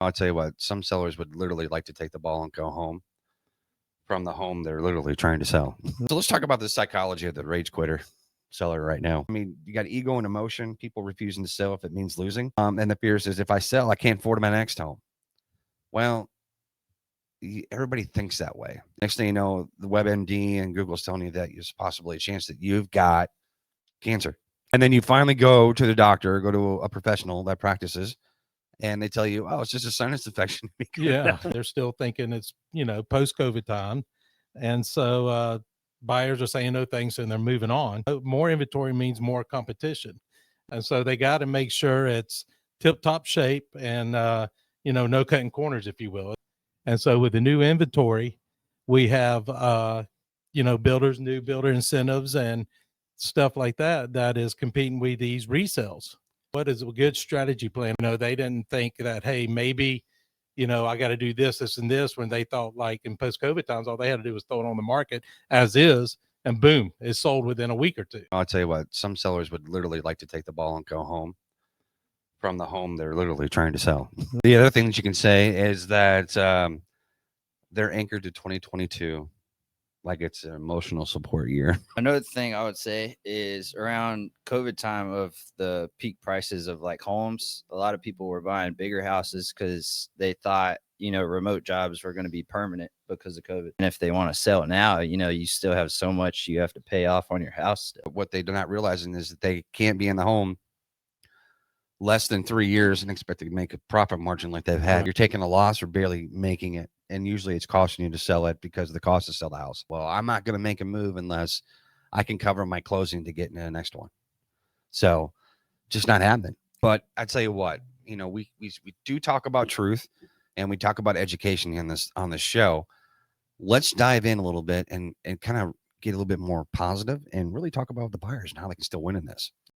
I'll tell you what, some sellers would literally like to take the ball and go home from the home they're literally trying to sell. So let's talk about the psychology of the rage quitter seller right now. I mean, you got ego and emotion, people refusing to sell if it means losing. And the fear is if I sell, I can't afford my next home. Well, everybody thinks that way. Next thing you know, the WebMD and Google's telling you that there's possibly a chance that you've got cancer. And then you finally go to the doctor, go to a professional that practices, and they tell you, oh, it's just a sinus infection. Yeah, they're still thinking it's, post-COVID time. And so buyers are saying no thanks and they're moving on. More inventory means more competition. And so they got to make sure it's tip-top shape and, no cutting corners, if you will. And so with the new inventory, we have, new builder incentives and stuff like that, that is competing with these resales. What is a good strategy plan? They didn't think that, hey, maybe, I got to do this, this, and this, when they thought, like in post-COVID times, all they had to do was throw it on the market as is, and boom, it's sold within a week or two. I'll tell you what, some sellers would literally like to take the ball and go home from the home they're literally trying to sell. The other thing that you can say is that they're anchored to 2022 like it's an emotional support year. Another thing I would say is around COVID time of the peak prices of like homes, a lot of people were buying bigger houses because they thought, remote jobs were going to be permanent because of COVID. And if they want to sell now, you still have so much you have to pay off on your house still. What they're not realizing is that they can't be in the home less than 3 years and expect to make a profit margin like they've had. You're taking a loss or barely making it. And usually it's costing you to sell it because of the cost to sell the house. Well, I'm not going to make a move unless I can cover my closing to get into the next one. So just not happening. But I tell you what, we do talk about truth and we talk about education on this show. Let's dive in a little bit and kind of get a little bit more positive and really talk about the buyers and how they can still win in this.